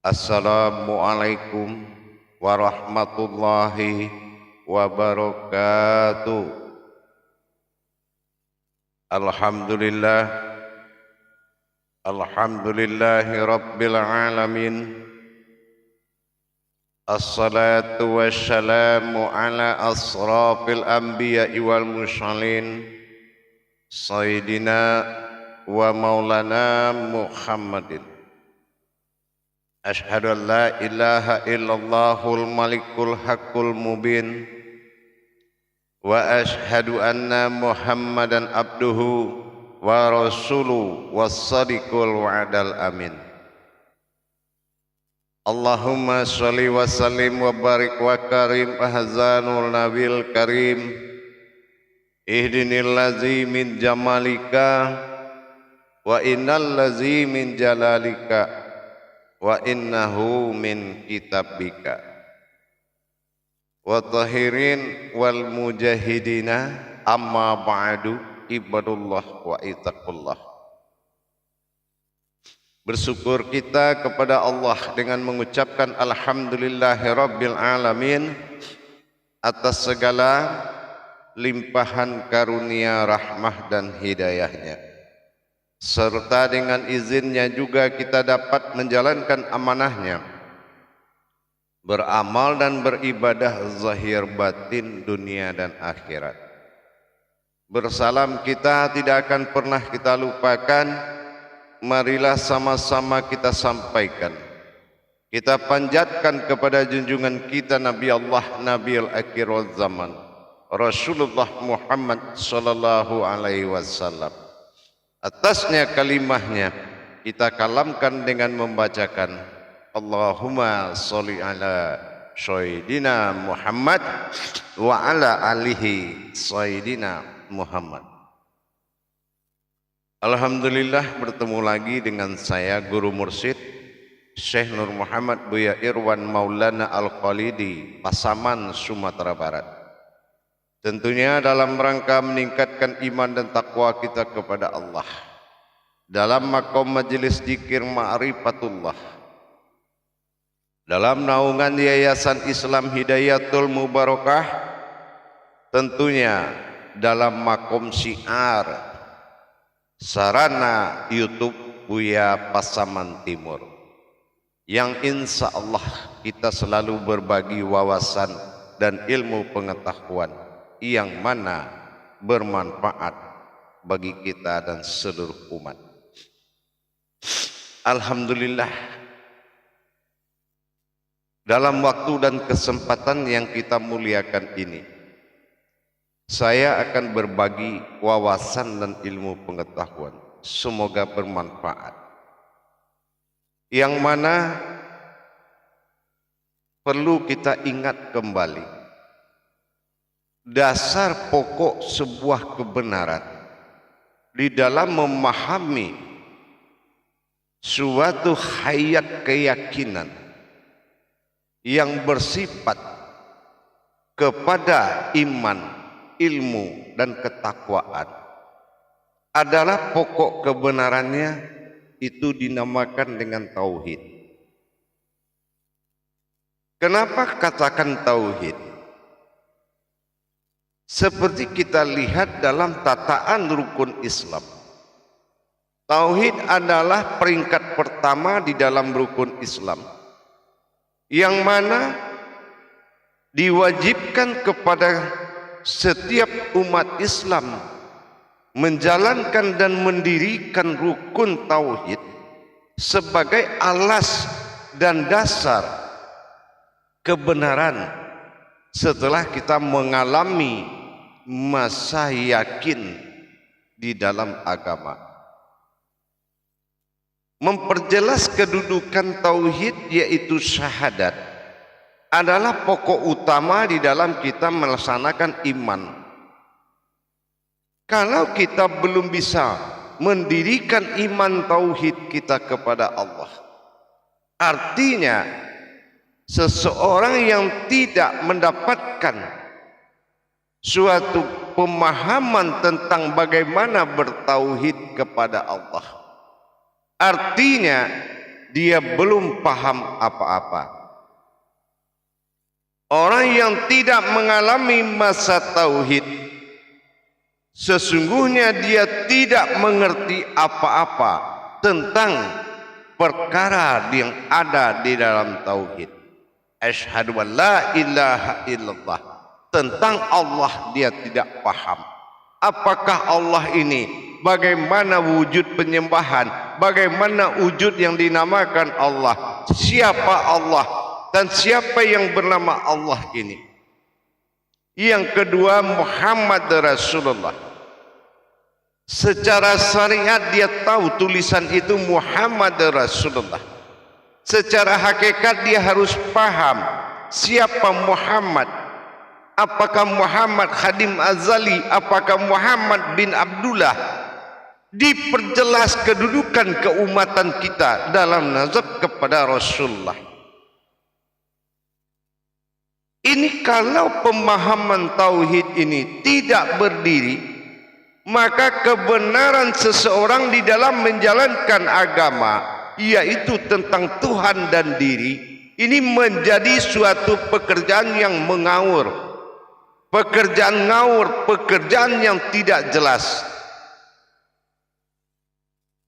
Assalamualaikum warahmatullahi wabarakatuh. Alhamdulillah, alhamdulillahi rabbil alamin. Assalatu wassalamu ala asrafil anbiya'i wal mursalin, Sayyidina wa maulana Muhammadin. Ashhadu an la ilaha illallahul malikul haqqul mubin, wa ashhadu anna Muhammadan abduhu wa rasuluhu was-sadiqul wa'dal amin. Allahumma sholli wa sallim wa barik wa karim ahzanul nabil karim, ihdinil ladzi min jamalika wa innal ladzi min jalalika wa innahu min kitabika wa tahirin wal mujahidina amma ba'du ibadullah wa ittaqullah. Bersyukur kita kepada Allah dengan mengucapkan alhamdulillahi rabbil alamin atas segala limpahan karunia rahmah dan hidayahnya, serta dengan izinnya juga kita dapat menjalankan amanahnya, beramal dan beribadah zahir batin dunia dan akhirat. Bersalam kita tidak akan pernah kita lupakan, marilah sama-sama kita sampaikan, kita panjatkan kepada junjungan kita Nabi Allah, Nabiul Akhir Zaman, Rasulullah Muhammad sallallahu alaihi wasallam. Atasnya kalimahnya kita kalamkan dengan membacakan Allahumma sholli ala Sayyidina Muhammad wa ala alihi Sayyidina Muhammad. Alhamdulillah bertemu lagi dengan saya Guru Mursyid Syekh Nur Muhammad Buya Irwan Maulana Al-Khalidi, Pasaman, Sumatera Barat. Tentunya dalam rangka meningkatkan iman dan takwa kita kepada Allah dalam makom majelis zikir ma'rifatullah, dalam naungan Yayasan Islam Hidayatul Mubarakah, tentunya dalam makom syiar sarana YouTube Buya Pasaman Timur, yang insya Allah kita selalu berbagi wawasan dan ilmu pengetahuan yang mana bermanfaat bagi kita dan seluruh umat. Alhamdulillah, dalam waktu dan kesempatan yang kita muliakan ini, saya akan berbagi wawasan dan ilmu pengetahuan, semoga bermanfaat, yang mana perlu kita ingat kembali dasar pokok sebuah kebenaran di dalam memahami suatu hayat keyakinan yang bersifat kepada iman, ilmu dan ketakwaan adalah pokok kebenarannya, itu dinamakan dengan tauhid. Kenapa katakan tauhid? Seperti kita lihat dalam tataan rukun Islam, tauhid adalah peringkat pertama di dalam rukun Islam, yang mana diwajibkan kepada setiap umat Islam menjalankan dan mendirikan rukun tauhid sebagai alas dan dasar kebenaran setelah kita mengalami masa yakin di dalam agama. Memperjelas kedudukan tauhid yaitu syahadat adalah pokok utama di dalam kita melaksanakan iman. Kalau kita belum bisa mendirikan iman tauhid kita kepada Allah, artinya seseorang yang tidak mendapatkan suatu pemahaman tentang bagaimana bertauhid kepada Allah, artinya dia belum paham apa-apa. Orang yang tidak mengalami masa tauhid, sesungguhnya dia tidak mengerti apa-apa tentang perkara yang ada di dalam tauhid. Asyhadu an la ilaha illallah. Tentang Allah dia tidak paham. Apakah Allah ini? Bagaimana wujud penyembahan? Bagaimana wujud yang dinamakan Allah? Siapa Allah? Dan siapa yang bernama Allah ini? Yang kedua, Muhammad Rasulullah. Secara syariat dia tahu tulisan itu Muhammad Rasulullah. Secara hakikat dia harus paham siapa Muhammad. Apakah Muhammad Khadim Azali? Apakah Muhammad bin Abdullah? Diperjelas kedudukan keumatan kita dalam nazar kepada Rasulullah. Ini kalau pemahaman tauhid ini tidak berdiri, maka kebenaran seseorang di dalam menjalankan agama, yaitu tentang Tuhan dan diri, ini menjadi suatu pekerjaan yang mengawur, pekerjaan ngawur, pekerjaan yang tidak jelas.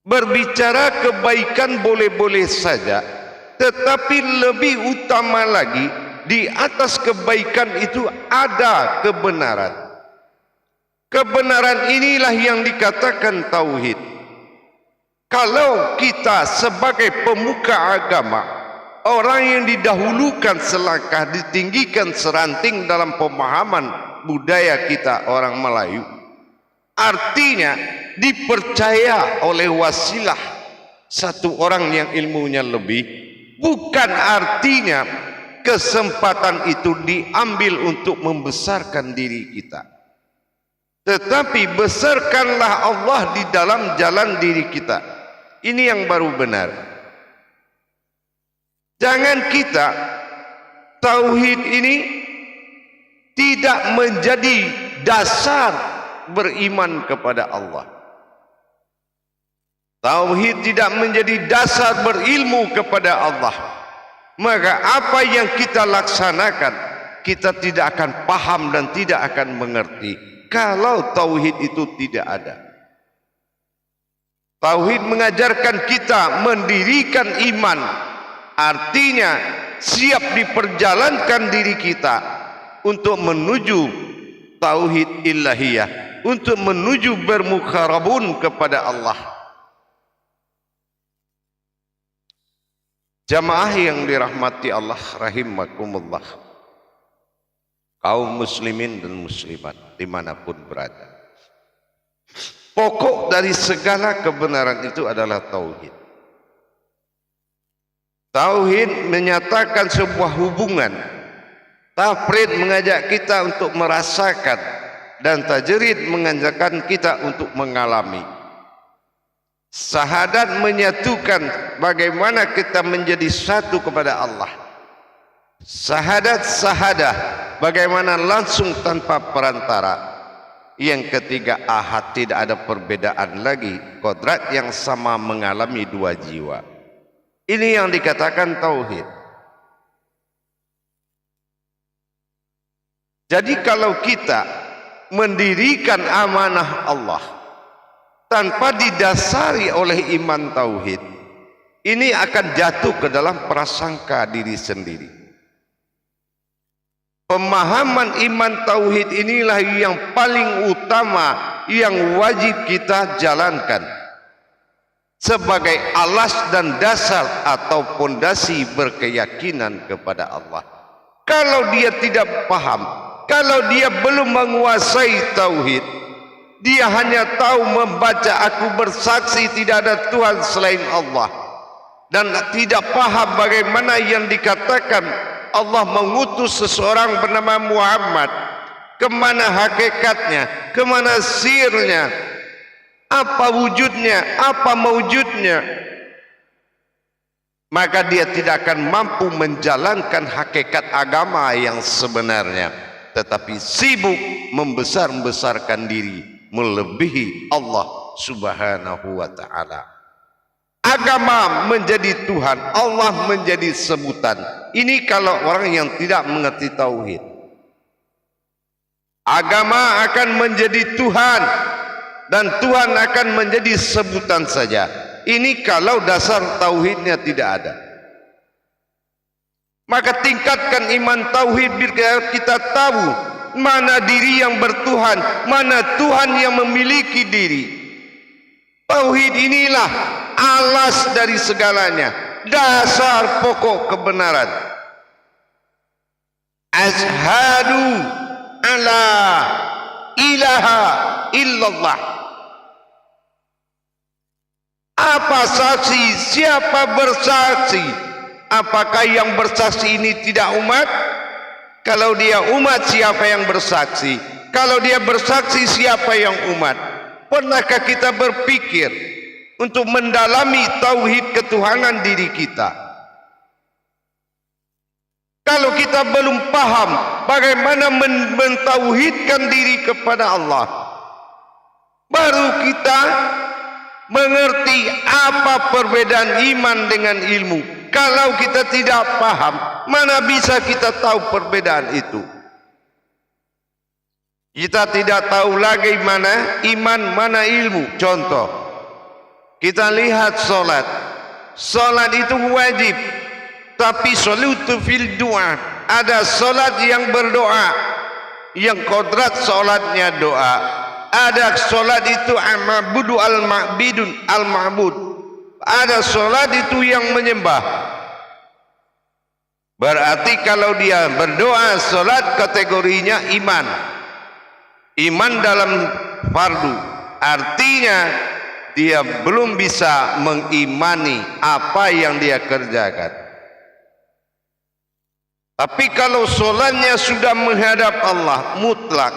Berbicara kebaikan boleh-boleh saja, tetapi lebih utama lagi, di atas kebaikan itu ada kebenaran. Kebenaran inilah yang dikatakan tauhid. Kalau kita sebagai pemuka agama, orang yang didahulukan selangkah, ditinggikan seranting dalam pemahaman budaya kita orang Melayu, artinya dipercaya oleh wasilah satu orang yang ilmunya lebih, bukan artinya kesempatan itu diambil untuk membesarkan diri kita, tetapi besarkanlah Allah di dalam jalan diri kita. Ini yang baru benar. Jangan kita tauhid ini tidak menjadi dasar beriman kepada Allah. Tauhid tidak menjadi dasar berilmu kepada Allah. Maka apa yang kita laksanakan, kita tidak akan paham dan tidak akan mengerti kalau tauhid itu tidak ada. Tauhid mengajarkan kita mendirikan iman, artinya siap diperjalankan diri kita untuk menuju tauhid ilahiyah, untuk menuju bermukharabun kepada Allah. Jamaah yang dirahmati Allah rahimakumullah, kaum muslimin dan muslimat dimanapun berada, pokok dari segala kebenaran itu adalah tauhid. Tauhid menyatakan sebuah hubungan. Tafrid mengajak kita untuk merasakan, dan tajrid mengajakkan kita untuk mengalami. Syahadat menyatukan bagaimana kita menjadi satu kepada Allah. Syahadah bagaimana langsung tanpa perantara. Yang ketiga, ahad, tidak ada perbedaan lagi, kodrat yang sama mengalami dua jiwa. Ini yang dikatakan tauhid. Jadi kalau kita mendirikan amanah Allah tanpa didasari oleh iman tauhid, ini akan jatuh ke dalam prasangka diri sendiri. Pemahaman iman tauhid inilah yang paling utama, yang wajib kita jalankan sebagai alas dan dasar atau pondasi berkeyakinan kepada Allah. Kalau dia tidak paham, kalau dia belum menguasai tauhid, dia hanya tahu membaca aku bersaksi tidak ada Tuhan selain Allah, dan tidak paham bagaimana yang dikatakan Allah mengutus seseorang bernama Muhammad, kemana hakikatnya, kemana sirnya, apa wujudnya, apa mewujudnya, maka dia tidak akan mampu menjalankan hakikat agama yang sebenarnya, tetapi sibuk membesar-besarkan diri melebihi Allah subhanahu wa ta'ala. Agama menjadi Tuhan, Allah menjadi sebutan. Ini kalau orang yang tidak mengerti tauhid. Agama akan menjadi Tuhan dan Tuhan akan menjadi sebutan saja. Ini kalau dasar tauhidnya tidak ada. Maka tingkatkan iman tauhid biar kita tahu mana diri yang bertuhan, mana Tuhan yang memiliki diri. Tauhid inilah alas dari segalanya, dasar pokok kebenaran. Ashhadu alla ilaha illallah. Apa saksi? Siapa bersaksi? Apakah yang bersaksi ini tidak umat? Kalau dia umat, siapa yang bersaksi? Kalau dia bersaksi, siapa yang umat? Pernahkah kita berpikir untuk mendalami tauhid ketuhanan diri kita? Kalau kita belum paham bagaimana mentauhidkan diri kepada Allah, baru kita mengerti apa perbedaan iman dengan ilmu. Kalau kita tidak paham, mana bisa kita tahu perbedaan itu? Kita tidak tahu lagi mana iman, mana ilmu. Contoh, kita lihat solat. Solat itu wajib, tapi salatu fil doa. Ada solat yang berdoa, yang kodrat solatnya doa. Ada solat itu al-ma'budu al-ma'bidun al-ma'bud. Ada solat itu yang menyembah. Berarti kalau dia berdoa solat kategorinya iman. Iman dalam fardu, artinya dia belum bisa mengimani apa yang dia kerjakan. Tapi kalau solatnya sudah menghadap Allah mutlak,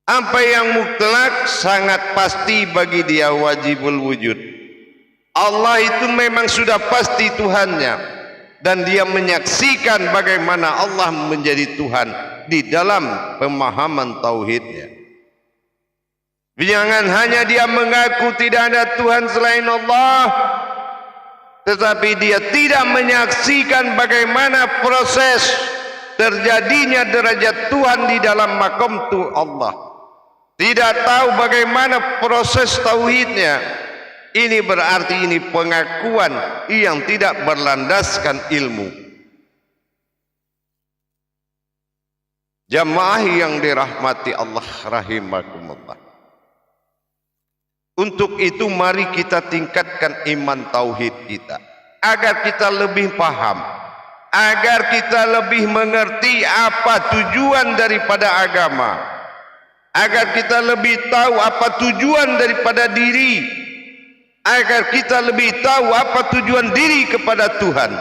apa yang mutlak sangat pasti bagi dia wajibul wujud. Allah itu memang sudah pasti Tuhannya, dan dia menyaksikan bagaimana Allah menjadi Tuhan di dalam pemahaman tauhidnya. Jangan hanya dia mengaku tidak ada Tuhan selain Allah, tetapi dia tidak menyaksikan bagaimana proses terjadinya derajat Tuhan di dalam makom Allah. Tidak tahu bagaimana proses tauhidnya. Ini berarti ini pengakuan yang tidak berlandaskan ilmu. Jamaah yang dirahmati Allah rahimakumullah. Untuk itu mari kita tingkatkan iman tauhid kita, agar kita lebih paham, agar kita lebih mengerti apa tujuan daripada agama, agar kita lebih tahu apa tujuan daripada diri, agar kita lebih tahu apa tujuan diri kepada Tuhan.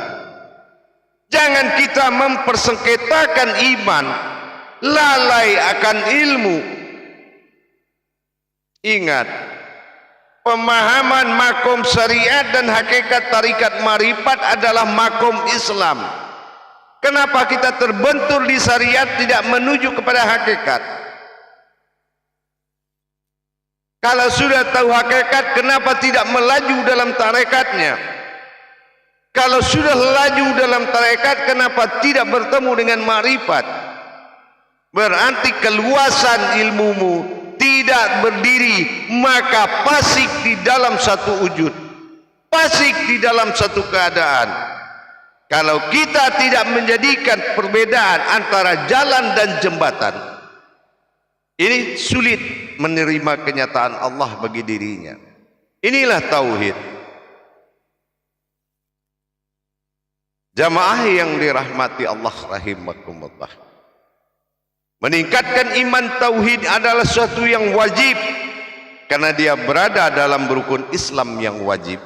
Jangan kita mempersengketakan iman, lalai akan ilmu. Ingat, pemahaman makom syariat dan hakikat tarikat marifat adalah makom Islam. Kenapa kita terbentur di syariat tidak menuju kepada hakikat? Kalau sudah tahu hakikat, kenapa tidak melaju dalam tarekatnya? Kalau sudah laju dalam tarekat, kenapa tidak bertemu dengan marifat? Berarti keluasan ilmumu tidak berdiri, maka fasik di dalam satu wujud, fasik di dalam satu keadaan. Kalau kita tidak menjadikan perbedaan antara jalan dan jembatan, ini sulit menerima kenyataan Allah bagi dirinya. Inilah tauhid. Jamaah yang dirahmati Allah rahimakumullah, meningkatkan iman tauhid adalah sesuatu yang wajib, karena dia berada dalam rukun Islam yang wajib.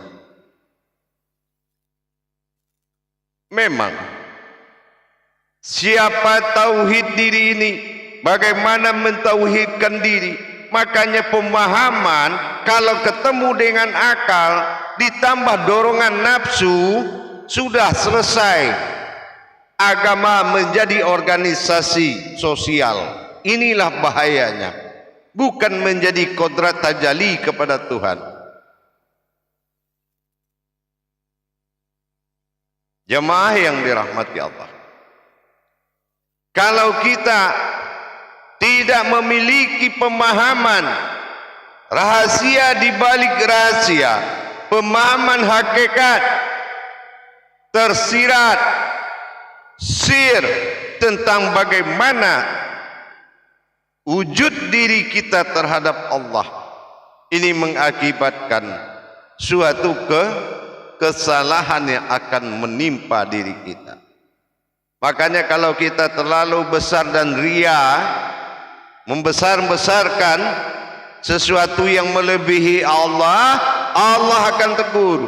Memang siapa tauhid diri ini, bagaimana mentauhidkan diri, makanya pemahaman kalau ketemu dengan akal ditambah dorongan nafsu, sudah selesai. Agama menjadi organisasi sosial. Inilah bahayanya. Bukan menjadi kodrat tajalli kepada Tuhan. Jemaah yang dirahmati Allah, kalau kita tidak memiliki pemahaman rahasia di balik rahasia, pemahaman hakikat tersirat sir tentang bagaimana wujud diri kita terhadap Allah, ini mengakibatkan suatu kesalahan yang akan menimpa diri kita. Makanya kalau kita terlalu besar dan ria, membesar-besarkan sesuatu yang melebihi Allah, Allah akan tegur.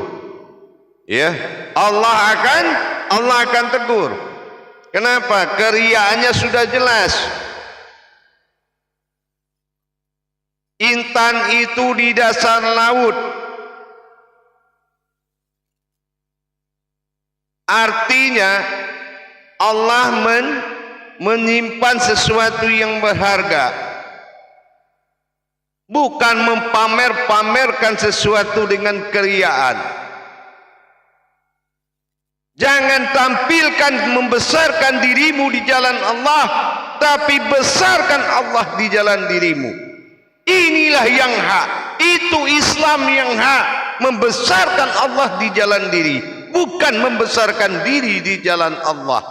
Ya, Allah akan tegur. Kenapa? Keriaannya sudah jelas. Intan itu di dasar laut, artinya Allah menyimpan sesuatu yang berharga, bukan pamerkan sesuatu dengan keriaan. Jangan tampilkan membesarkan dirimu di jalan Allah, tapi besarkan Allah di jalan dirimu. Inilah yang hak, itu Islam yang hak, membesarkan Allah di jalan diri, bukan membesarkan diri di jalan Allah.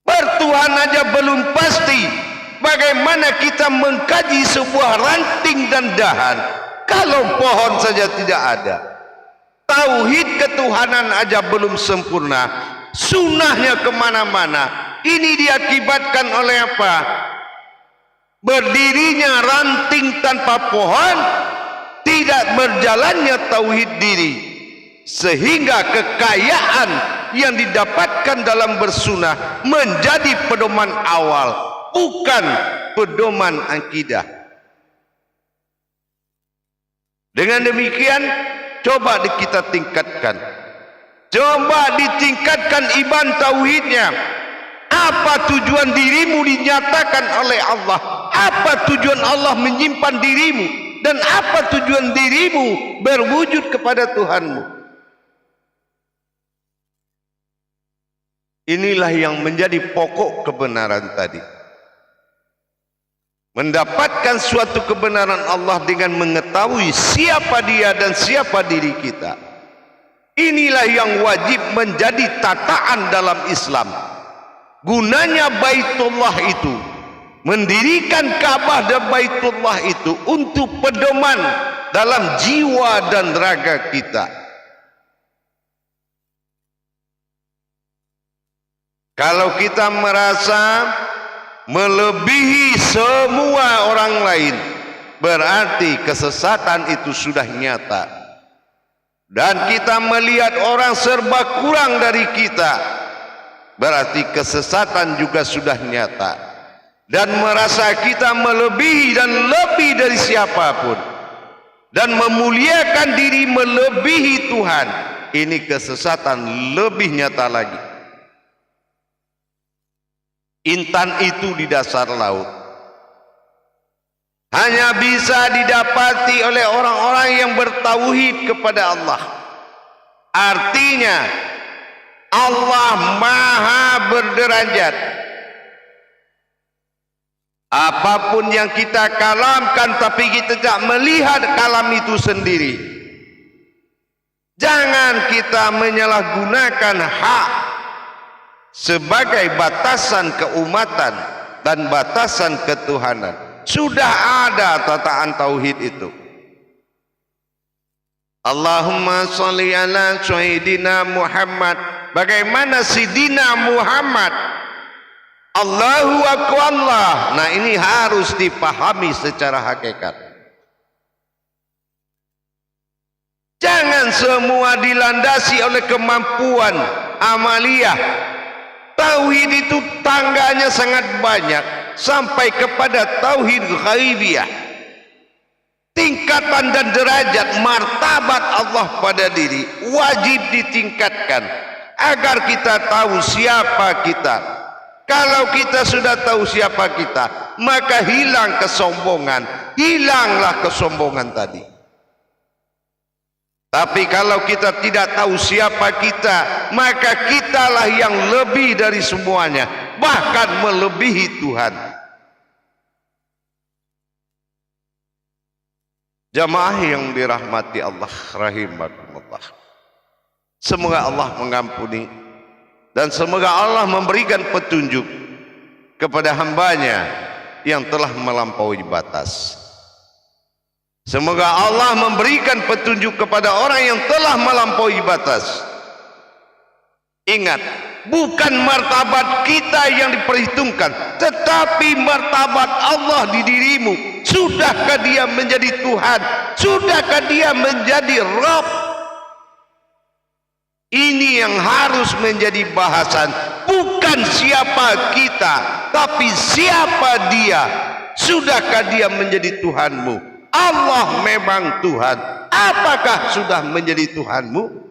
Bertuhan aja belum pasti, bagaimana kita mengkaji sebuah ranting dan dahan kalau pohon saja tidak ada? Tauhid ketuhanan aja belum sempurna, sunnahnya kemana-mana. Ini diakibatkan oleh apa? Berdirinya ranting tanpa pohon, tidak berjalannya tauhid diri, sehingga kekayaan yang didapatkan dalam bersunah menjadi pedoman awal, bukan pedoman akidah. Dengan demikian, coba kita tingkatkan, coba ditingkatkan iman tauhidnya. Apa tujuan dirimu dinyatakan oleh Allah? Apa tujuan Allah menyimpan dirimu? Dan apa tujuan dirimu berwujud kepada Tuhanmu? Inilah yang menjadi pokok kebenaran tadi. Mendapatkan suatu kebenaran Allah dengan mengetahui siapa Dia dan siapa diri kita. Inilah yang wajib menjadi tataan dalam Islam. Gunanya Baitullah itu, mendirikan Ka'bah dan Baitullah itu untuk pedoman dalam jiwa dan raga kita. Kalau kita merasa melebihi semua orang lain, berarti kesesatan itu sudah nyata. Dan kita melihat orang serba kurang dari kita, berarti kesesatan juga sudah nyata. Dan merasa kita melebihi dan lebih dari siapapun, dan memuliakan diri melebihi Tuhan, ini kesesatan lebih nyata lagi. Intan itu di dasar laut hanya bisa didapati oleh orang-orang yang bertauhid kepada Allah. Artinya Allah maha berderajat. Apapun yang kita kalamkan, tapi kita tidak melihat kalam itu sendiri. Jangan kita menyalahgunakan hak sebagai batasan keumatan dan batasan ketuhanan. Sudah ada tataan tauhid itu. Allahumma sholli ala sayyidina Muhammad. Bagaimana Sidina Muhammad? Allahu akbar Allah. Nah, ini harus dipahami secara hakikat. Jangan semua dilandasi oleh kemampuan amaliyah. Tauhid itu tangganya sangat banyak, sampai kepada tauhid ghaibiyah. Tingkatan dan derajat martabat Allah pada diri wajib ditingkatkan agar kita tahu siapa kita. Kalau kita sudah tahu siapa kita, maka hilang kesombongan. Hilanglah kesombongan tadi. Tapi kalau kita tidak tahu siapa kita, maka kitalah yang lebih dari semuanya, bahkan melebihi Tuhan. Jamaah yang dirahmati Allah rahimakumullah. Semoga Allah mengampuni dan semoga Allah memberikan petunjuk kepada hambanya yang telah melampaui batas. Semoga Allah memberikan petunjuk kepada orang yang telah melampaui batas. Ingat, bukan martabat kita yang diperhitungkan, tetapi martabat Allah di dirimu. Sudahkah dia menjadi Tuhan? Sudahkah dia menjadi Rabb? Ini yang harus menjadi bahasan. Bukan siapa kita, tapi siapa dia. Sudahkah dia menjadi Tuhanmu? Allah memang Tuhan. Apakah sudah menjadi Tuhanmu?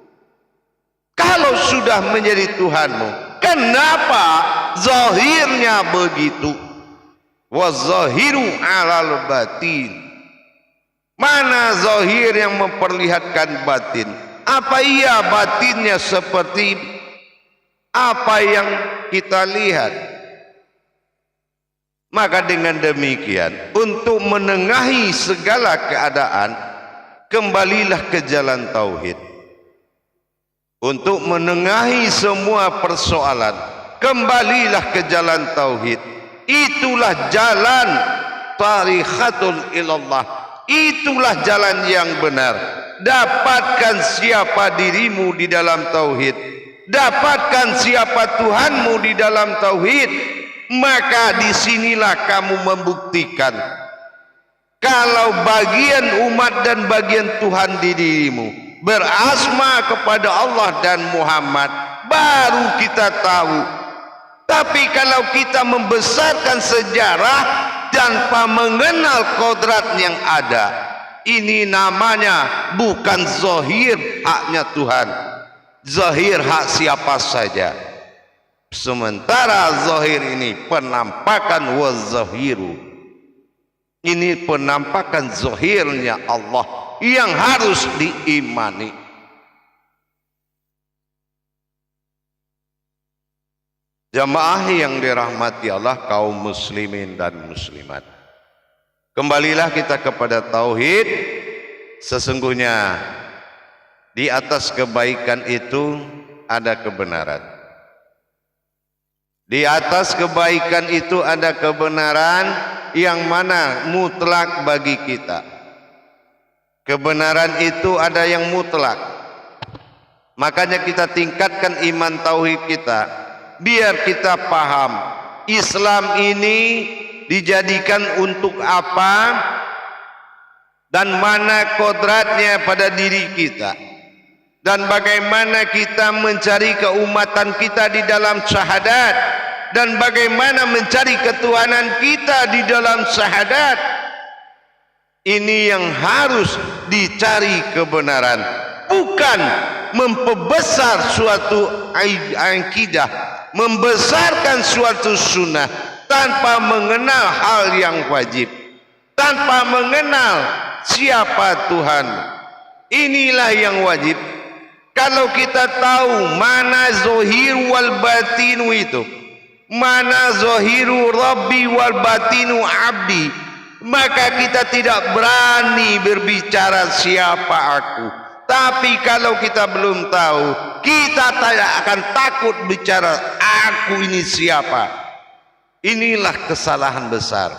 Kalau sudah menjadi Tuhanmu, kenapa zahirnya begitu? Wa zahiru alal batin. Mana zahir yang memperlihatkan batin? Apa iya batinnya seperti apa yang kita lihat? Maka dengan demikian, untuk menengahi segala keadaan, kembalilah ke jalan tauhid. Untuk menengahi semua persoalan, kembalilah ke jalan tauhid. Itulah jalan tarikhatul ilallah. Itulah jalan yang benar. Dapatkan siapa dirimu di dalam tauhid. Dapatkan siapa Tuhanmu di dalam tauhid. Maka disinilah kamu membuktikan kalau bagian umat dan bagian Tuhan di dirimu berasma kepada Allah dan Muhammad, baru kita tahu. Tapi kalau kita membesarkan sejarah tanpa mengenal kodrat yang ada, ini namanya bukan zahir haknya Tuhan, zahir hak siapa saja. Sementara zahir ini penampakan wazahiru. Ini penampakan zahirnya Allah yang harus diimani. Jamaah yang dirahmati Allah, kaum muslimin dan muslimat, kembalilah kita kepada tauhid. Sesungguhnya di atas kebaikan itu ada kebenaran. Di atas kebaikan itu ada kebenaran yang mana mutlak bagi kita. Kebenaran itu ada yang mutlak. Makanya kita tingkatkan iman tauhid kita, biar kita paham Islam ini dijadikan untuk apa dan mana kodratnya pada diri kita, dan bagaimana kita mencari keumatan kita di dalam syahadat, dan bagaimana mencari ketuhanan kita di dalam syahadat. Ini yang harus dicari kebenaran, bukan memperbesar suatu akidah, membesarkan suatu sunnah tanpa mengenal hal yang wajib, tanpa mengenal siapa Tuhan. Inilah yang wajib. Kalau kita tahu mana zahir wal batinu itu, mana zahiru Rabbi wal batinu abdi, maka kita tidak berani berbicara siapa aku. Tapi kalau kita belum tahu, kita tidak akan takut bicara aku ini siapa. Inilah kesalahan besar.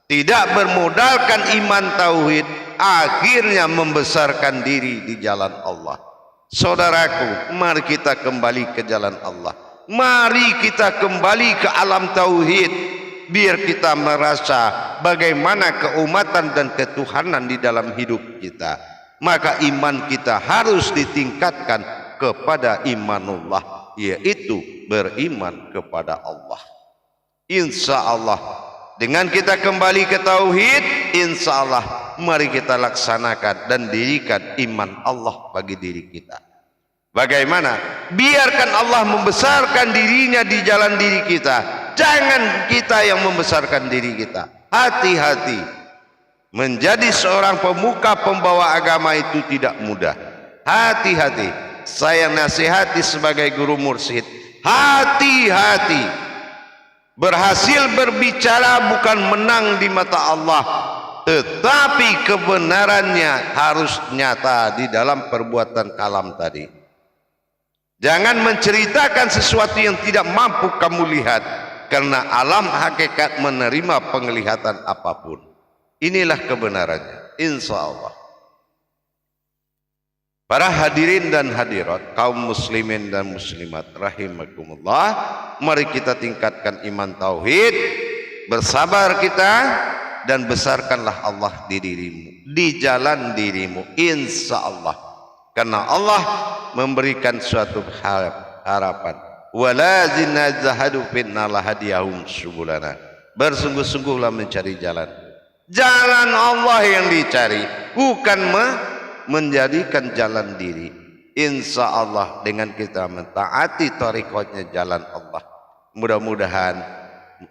Tidak bermodalkan iman tauhid, akhirnya membesarkan diri di jalan Allah. Saudaraku, mari kita kembali ke jalan Allah. Mari kita kembali ke alam tauhid, biar kita merasa bagaimana keumatan dan ketuhanan di dalam hidup kita. Maka iman kita harus ditingkatkan kepada imanullah, yaitu beriman kepada Allah. Insya Allah dengan kita kembali ke tauhid, insya Allah mari kita laksanakan dan dirikan iman Allah bagi diri kita. Bagaimana? Biarkan Allah membesarkan dirinya di jalan diri kita. Jangan kita yang membesarkan diri kita. Hati-hati. Menjadi seorang pemuka pembawa agama itu tidak mudah. hati-hati. Saya nasihati sebagai guru mursyid, hati-hati. Berhasil berbicara bukan menang di mata Allah, tetapi kebenarannya harus nyata di dalam perbuatan kalam tadi. Jangan menceritakan sesuatu yang tidak mampu kamu lihat, karena alam hakikat menerima penglihatan apapun. Inilah kebenarannya, insya Allah. Para hadirin dan hadirat, kaum muslimin dan muslimat rahimakumullah, mari kita tingkatkan iman tauhid, bersabar kita, dan besarkanlah Allah di dirimu, di jalan dirimu, insya Allah. Karena Allah memberikan suatu harapan. Walazina zahadu finna lahadiyahum subulana. Bersungguh-sungguhlah mencari jalan. Jalan Allah yang dicari, bukan menjadikan jalan diri. Insya Allah dengan kita mentaati thariqatnya jalan Allah, mudah-mudahan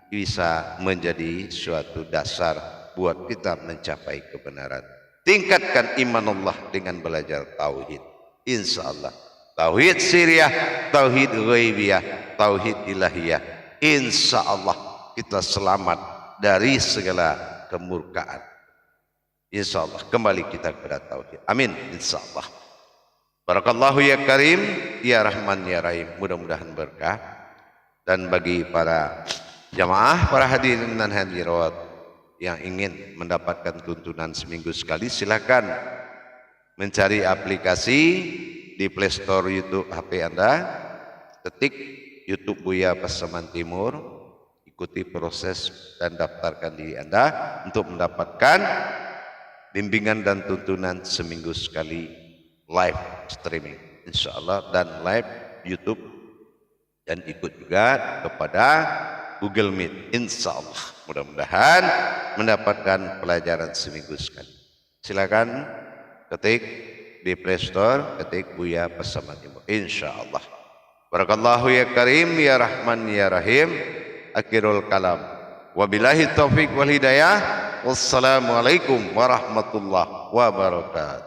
bisa menjadi suatu dasar buat kita mencapai kebenaran. Tingkatkan iman Allah dengan belajar tauhid, insya Allah. Tauhid siriyah, tauhid ghaibiyah, tauhid ilahiyah. Insya Allah kita selamat dari segala kemurkaan. Insya Allah kembali kita kepada tauhid. Amin. Insya Allah. Barakallahu ya Karim, ya Rahman ya Rahim. Mudah-mudahan berkah. Dan bagi para jamaah, para hadirin dan hadirat yang ingin mendapatkan tuntunan seminggu sekali, silakan mencari aplikasi di Play Store YouTube HP Anda, ketik YouTube Buya Pasaman Timur, ikuti proses dan daftarkan diri Anda untuk mendapatkan bimbingan dan tuntunan seminggu sekali live streaming, insya Allah, dan live YouTube, dan ikut juga kepada Google Meet, insya Allah. Mudah-mudahan mendapatkan pelajaran seminggu sekali. Silakan ketik di Play Store, ketik Buya Pasaman Timur, insya Allah. Barakallahu ya Karim, ya Rahman ya Rahim. Akhirul kalam, wabillahi taufiq wal hidayah. Wassalamualaikum warahmatullahi wabarakatuh.